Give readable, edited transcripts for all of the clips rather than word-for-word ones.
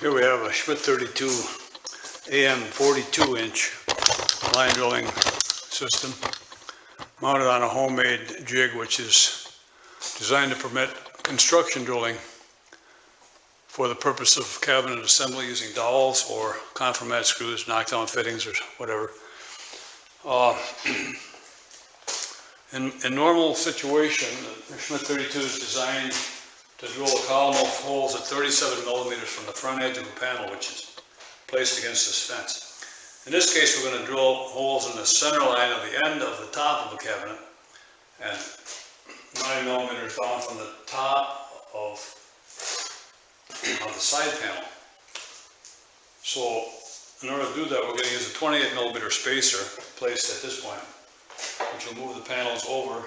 Here we have a SCHMITT32 AM 42-inch line drilling system mounted on a homemade jig which is designed to permit construction drilling for the purpose of cabinet assembly using dowels or conformat screws, knockdown fittings or whatever. In normal situation, the SCHMITT32 is designed to drill a column of holes at 37 millimeters from the front edge of the panel, which is placed against this fence. In this case, we're going to drill holes in the center line of the end of the top of the cabinet and 9 millimeters down from the top of the side panel. So in order to do that, we're going to use a 28 millimeter spacer placed at this point, which will move the panels over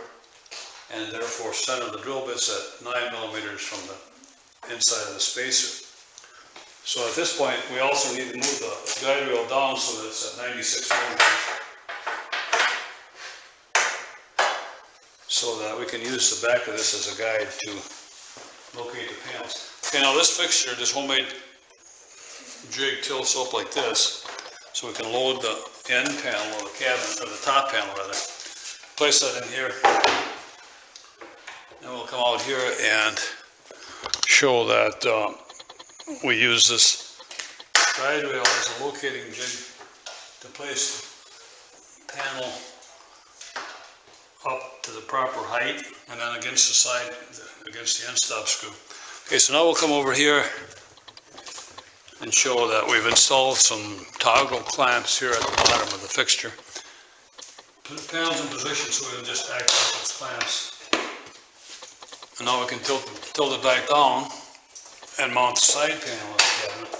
and therefore center the drill bits at 9 millimeters from the inside of the spacer. So at this point, we also need to move the guide rail down so that it's at 96 millimeters, so that we can use the back of this as a guide to locate the panels. Okay, now this fixture, this homemade jig tilts up like this, so we can load the end panel of the cabinet, or the top panel rather. Place that in here. Then we'll come out here and show that we use this guide rail as a locating jig to place the panel up to the proper height and then against the side, against the end stop screw. Okay, so now we'll come over here and show that we've installed some toggle clamps here at the bottom of the fixture. Put the panels in position so we can just activate those clamps. And now we can tilt it back down and mount the side panel of the cabinet,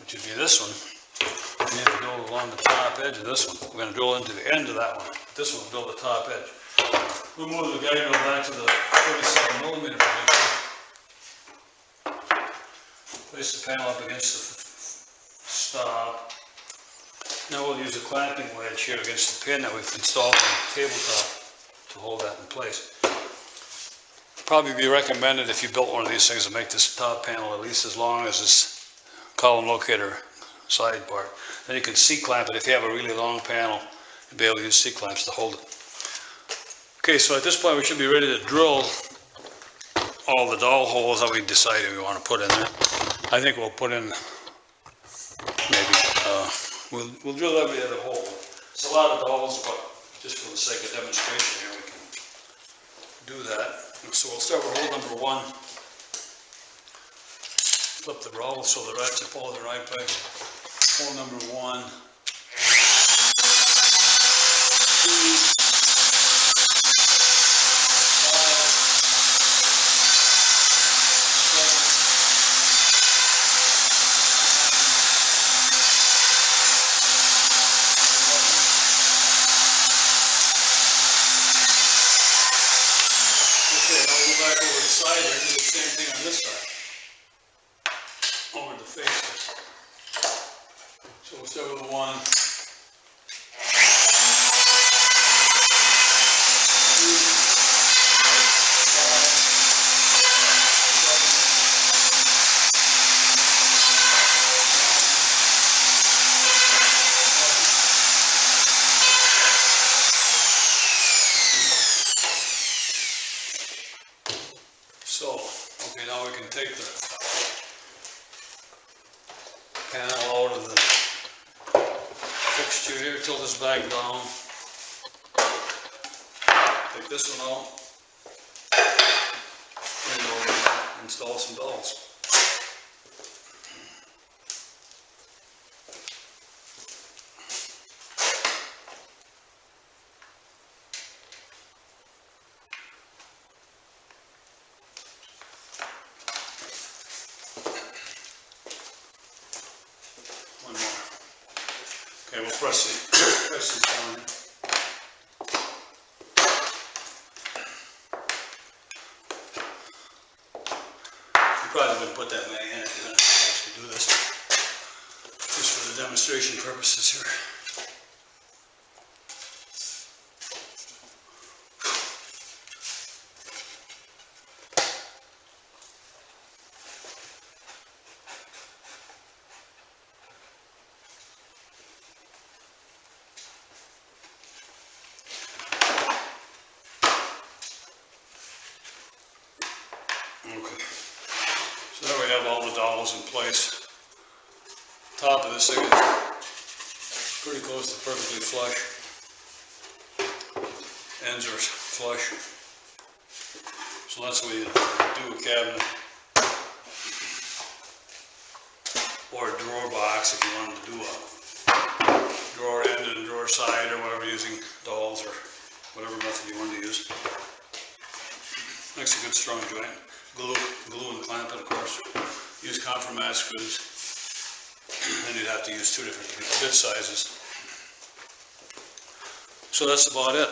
which would be this one. We need to drill along the top edge of this one. We're going to drill into the end of that one. This one will drill the top edge. We'll move the guide rail back to the 37 millimeter position. Place the panel up against the stop. Now we'll use a clamping wedge here against the pin that we've installed on the tabletop to hold that in place. Probably be recommended if you built one of these things to make this top panel at least as long as this column locator side part. Then you can C-clamp it if you have a really long panel and be able to use C-clamps to hold it. Okay, so at this point we should be ready to drill all the dowel holes that we decided we want to put in there. I think we'll put in maybe, we'll drill every other hole. It's a lot of dowels, but just for the sake of demonstration here we can do that. So we'll start with hole number 1. Flip the rowel so the ratchet pull in the right place. Hole number 1. 2. Side here, do the same thing on this side, over the faces. So we'll start with 1, 2, okay, now we can take the panel out of the fixture here, tilt this back down, take this one out, and we'll install some dowels. Okay, we'll press these down. You probably wouldn't put that many in if you're going to actually do this, just for the demonstration purposes here. Okay. So there we have all the dowels in place. Top of this thing is pretty close to perfectly flush. Ends are flush. So that's what you do a cabinet. Or a drawer box if you wanted to do a drawer end and drawer side or whatever, using dowels or whatever method you want to use. Makes a good strong joint. Glue and clamp it, of course. Use compromise screws. And you'd have to use two different bit sizes. So that's about it.